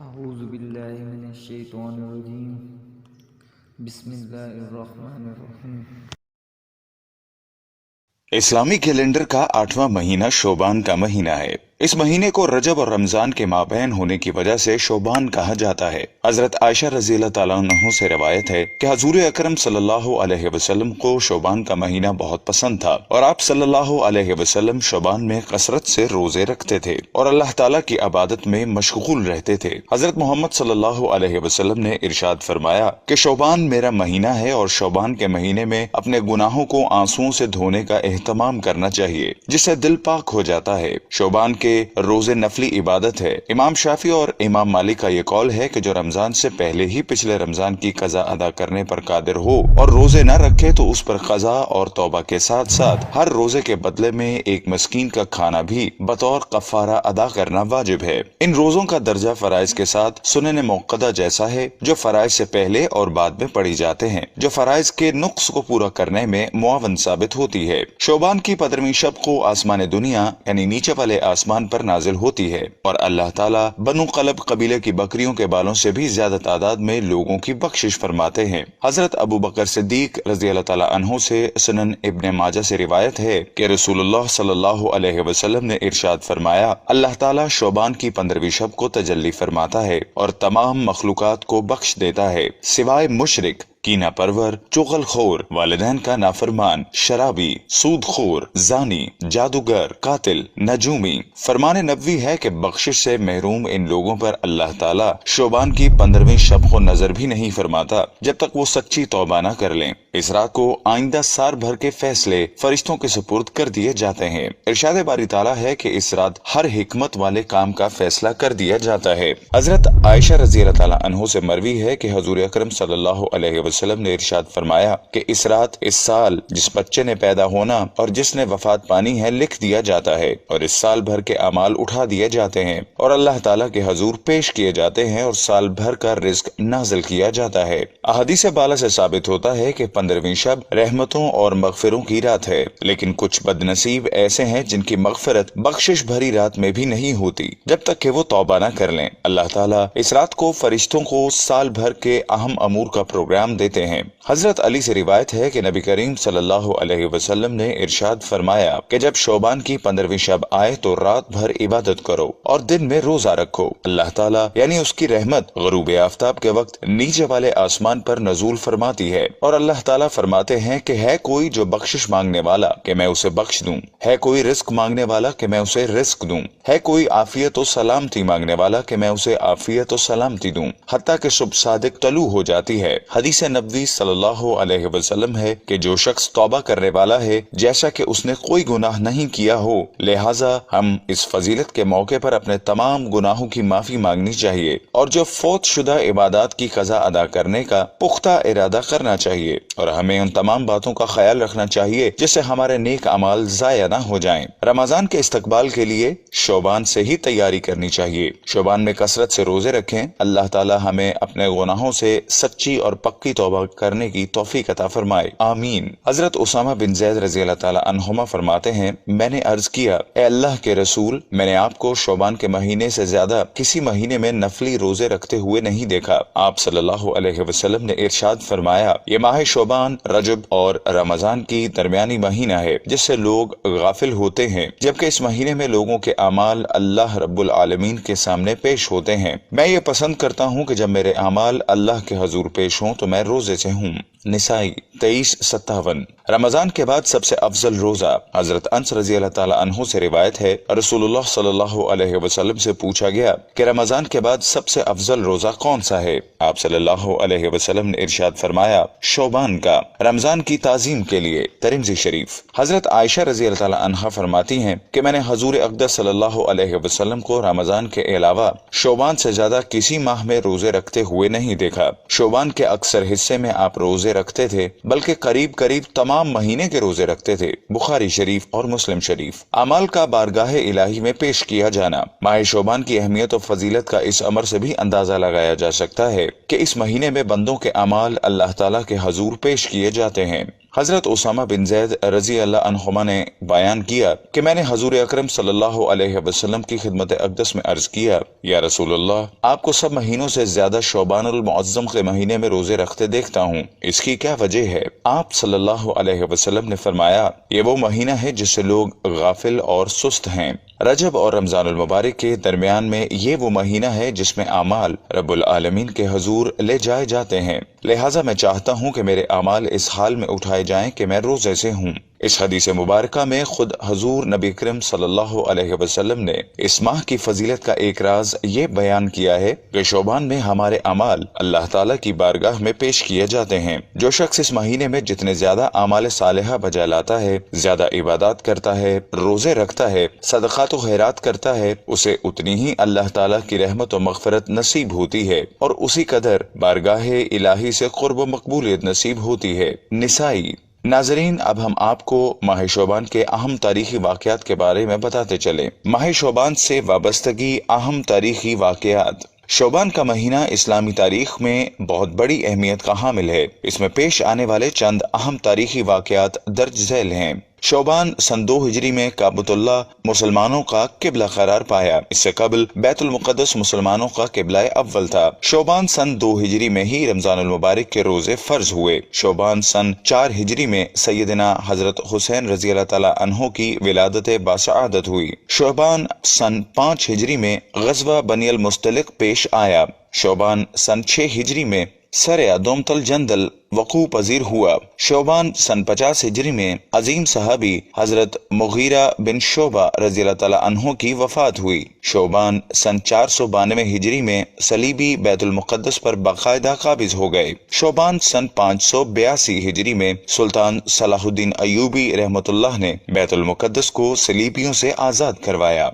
أعوذ بالله من الشيطان الرجيم بسم الله الرحمن الرحيم इस्लामी कैलेंडर का 8वां महीना शोबान का महीना है। इस महीने को रजब और रमजान के माबैन होने की वजह से शोबान कहा जाता है। हजरत आयशा रज़ी अल्लाह तआला अन्हा से रवायत है कि हुजूर अकरम सल्लल्लाहु अलैहि वसल्लम को शोबान का महीना बहुत पसंद था और आप सल्लल्लाहु अलैहि वसल्लम शोबान में कसरत से रोजे रखते थे और अल्लाह ताला की इबादत में मशगूल रहते थे। हजरत मोहम्मद सल्लल्लाहु अलैहि वसल्लम ने इरशाद फरमाया कि शोबान मेरा महीना है और शोबान के महीने में अपने गुनाहों को आंसुओं से धोने का एहतमाम करना चाहिए, जिससे दिल पाक हो जाता है। शोबान के रोजे नफली इबादत है। इमाम शाफी और इमाम मालिक का ये कौल है कि जो रमजान से पहले ही पिछले रमजान की कज़ा अदा करने पर कादिर हो और रोजे न रखे तो उस पर कज़ा और तौबा के साथ साथ हर रोजे के बदले में एक मस्कीन का खाना भी बतौर कफारा अदा करना वाजिब है। इन रोजों का दर्जा फराइज के साथ सुनन मुक्कदा जैसा है, जो फराइज से पहले और बाद में पढ़ी जाते हैं, जो फराइज के नुक्स को पूरा करने में मुआवन साबित होती है। शोबान की 15वीं शब को आसमान दुनिया यानी नीचे वाले आसमान पर नाजिल होती है और अल्लाह ताला बनु कलब कबीले की बकरियों के बालों से भी ज्यादा तादाद में लोगों की बख्शिश फरमाते हैं। हजरत अबू बकर सिद्दीक रज़ी अल्लाह ताला अन्हु से सुनन इब्ने माजा से रिवायत है कि रसूलुल्लाह सल्लल्लाहु अलैहि वसल्लम ने इरशाद फरमाया, अल्लाह ताला शोबान की 15वीं शब को तजल्ली फरमाता है और तमाम मखलूकात को बख्श देता है सिवाय मुशरिक, कीना परवर, चुगलखोर, वालिदैन का नाफरमान, शराबी, सूदखोर, जानी, जादूगर, कातिल, नजूमी। फरमाने नबवी है कि बख्शिश से महरूम इन लोगों पर अल्लाह ताला शोबान की 15वीं शब को नजर भी नहीं फरमाता जब तक वो सच्ची तौबा न कर लें। इस रात को आइंदा साल भर के फैसले फरिश्तों के सुपुर्द कर दिए जाते हैं। इरशाद बारी ताला है कि इस रात हर हिकमत वाले काम का फैसला कर दिया जाता है। हजरत आयशा रज़ी अल्लाह ताला अन्हा से मरवी है कि हुजूर अकरम सल्लल्लाहु अलैहि वसल्लम ने इरशाद फरमाया कि इस रात, इस साल जिस बच्चे ने पैदा होना और जिसने वफात पानी है लिख दिया जाता है और इस साल भर के अमाल उठा दिए जाते हैं और अल्लाह ताला के हजूर पेश किए जाते हैं और साल भर का रिज्क नाजिल किया जाता है। अहादीस बाला से साबित होता है कि 15वीं शब रहमतों और मगफिरों की रात है, लेकिन कुछ बदनसीब ऐसे हैं जिनकी मगफिरत बख्शिश भरी रात में भी नहीं होती जब तक कि वो तौबा न कर लें। अल्लाह ताला इस रात को फरिश्तों को साल भर के अहम अमूर का प्रोग्राम देते हैं। हजरत अली से रिवायत है कि नबी करीम सल्लल्लाहु अलैहि वसल्लम ने इरशाद फरमाया कि जब शोबान की 15वीं शब आए तो रात भर इबादत करो और दिन में रोजा रखो। अल्लाह ताला यानी उसकी रहमत गरूब आफ्ताब के वक्त नीचे वाले आसमान पर नजूल फरमाती है और अल्लाह ताला फरमाते हैं कि है कोई जो बख्शिश मांगने वाला कि मैं उसे बख्श दूं, है कोई रिस्क मांगने वाला कि मैं उसे रिस्क दूं, है कोई आफियत और सलामती मांगने वाला कि मैं उसे आफियत और सलामती दूं, हत्ता कि सुबह सादिक तलू हो जाती है। हदीस नबवी सल्लल्लाहु अलैहि वसल्लम है कि जो शख्स तौबा करने वाला है जैसा कि उसने कोई गुनाह नहीं किया हो, लिहाजा हम इस फजीलत के मौके पर अपने तमाम गुनाहों की माफी मांगनी चाहिए और जो फौत शुदा इबादत की कज़ा अदा करने का पुख्ता इरादा करना चाहिए और हमें उन तमाम बातों का ख्याल रखना चाहिए जिससे हमारे नेक अमाल जाया न हो जाएं। रमजान के इस्तकबाल के लिए शोबान से ही तैयारी करनी चाहिए। शोबान में कसरत से रोजे रखें। अल्लाह ताला हमें अपने गुनाहों से सच्ची और पक्की तौबा करने की तौफीक अता फरमाए, आमीन। हजरत उसामा बिन ज़ैद रज़ी अल्लाह ताला अन्हुमा फरमाते हैं, मैंने अर्ज किया, ए अल्लाह के रसूल, मैंने आपको शोबान के महीने से ज्यादा किसी महीने में नफली रोजे रखते हुए नहीं देखा। आप सल्लल्लाहु अलैहि वसल्लम ने इरशाद फरमाया, ये माह शोबान, रजब और रमजान की दरमियानी महीना है जिससे लोग गाफिल होते हैं, जबकि इस महीने में लोगों के अमाल अल्लाह रब्बुल आलमीन के सामने पेश होते हैं। मैं ये पसंद करता हूँ कि जब मेरे अमाल अल्लाह के हजूर पेश हों तो मैं रोजे से हूँ। निसाई 23:57। रमजान के बाद सबसे अफजल रोजा। हजरत अनस रजी अल्लाह ताला अन्हु से रिवायत है, रसूलुल्लाह सल्लल्लाहु अलैहि वसल्लम से पूछा गया कि रमजान के बाद सबसे अफजल रोजा कौन सा है? आप सल्लल्लाहु अलैहि वसल्लम ने इरशाद फरमाया, शोबान का, रमजान की ताजीम के लिए। तिरमिज़ी शरीफ। हजरत आयशा रजी अल्लाह ताला अन्हा फरमाती हैं कि मैंने हजूर अक़दस सल्लल्लाहु अलैहि वसल्लम को रमजान के अलावा शोबान से ज्यादा किसी माह में रोजे रखते हुए नहीं देखा। शोबान के अक्सर हिस्से में आप रोजे रखते थे, बल्कि करीब करीब तमाम महीने के रोजे रखते थे। बुखारी शरीफ और मुस्लिम शरीफ। अमाल का बारगाह इलाही में पेश किया जाना। माह शोबान की अहमियत और फजीलत का इस अमर से भी अंदाजा लगाया जा सकता है कि इस महीने में बंदों के अमाल अल्लाह ताला के हजूर पेश किए जाते हैं। حضرت اسامہ بن زید رضی اللہ عنہما نے بیان کیا کہ میں نے حضور اکرم صلی اللہ علیہ وسلم کی خدمت اقدس میں عرض کیا، یا رسول اللہ، آپ کو سب مہینوں سے زیادہ شعبان المعظم کے مہینے میں روزے رکھتے دیکھتا ہوں، اس کی کیا وجہ ہے؟ آپ صلی اللہ علیہ وسلم نے فرمایا، یہ وہ مہینہ ہے جس سے لوگ غافل اور سست ہیں۔ رجب اور رمضان المبارک کے درمیان میں یہ وہ مہینہ ہے جس میں اعمال رب العالمین کے حضور لے جائے جاتے ہیں، لہٰذا میں چاہتا ہوں کہ میرے اعمال اس حال میں اٹھائے جائیں کہ میں روزے سے ہوں۔ اس حدیث مبارکہ میں خود حضور نبی کریم صلی اللہ علیہ وسلم نے اس ماہ کی فضیلت کا ایک راز یہ بیان کیا ہے کہ شعبان میں ہمارے اعمال اللہ تعالیٰ کی بارگاہ میں پیش کیے جاتے ہیں۔ جو شخص اس مہینے میں جتنے زیادہ اعمال صالحہ بجا لاتا ہے، زیادہ عبادات کرتا ہے، روزے رکھتا ہے، صدقات و خیرات کرتا ہے، اسے اتنی ہی اللہ تعالیٰ کی رحمت و مغفرت نصیب ہوتی ہے اور اسی قدر بارگاہ الہی سے قرب و مقبولیت نصیب ہوتی ہے۔ نسائی۔ ناظرین، اب ہم آپ کو ماہ شعبان کے اہم تاریخی واقعات کے بارے میں بتاتے چلیں۔ ماہ شعبان سے وابستگی اہم تاریخی واقعات۔ شعبان کا مہینہ اسلامی تاریخ میں بہت بڑی اہمیت کا حامل ہے۔ اس میں پیش آنے والے چند اہم تاریخی واقعات درج ذیل ہیں۔ شعبان سن 2 ہجری میں کعبۃ اللہ مسلمانوں کا قبلہ قرار پایا۔ اس سے قبل بیت المقدس مسلمانوں کا قبلہ اول تھا۔ شعبان سن 2 ہجری میں ہی رمضان المبارک کے روزے فرض ہوئے۔ شعبان سن 4 ہجری میں سیدنا حضرت حسین رضی اللہ تعالیٰ عنہ کی ولادت باسعادت ہوئی۔ شعبان سن 5 ہجری میں غزوہ بنی المصطلق پیش آیا۔ شعبان سن 6 ہجری میں سریا دومتل جندل وقوع پذیر ہوا۔ شعبان سن 50 ہجری میں عظیم صحابی حضرت مغیرہ بن شعبہ رضی اللہ تعالیٰ عنہ کی وفات ہوئی۔ شعبان سن 492 ہجری میں صلیبی بیت المقدس پر باقاعدہ قابض ہو گئے۔ شعبان سن 582 ہجری میں سلطان صلاح الدین ایوبی رحمۃ اللہ نے بیت المقدس کو صلیبیوں سے آزاد کروایا۔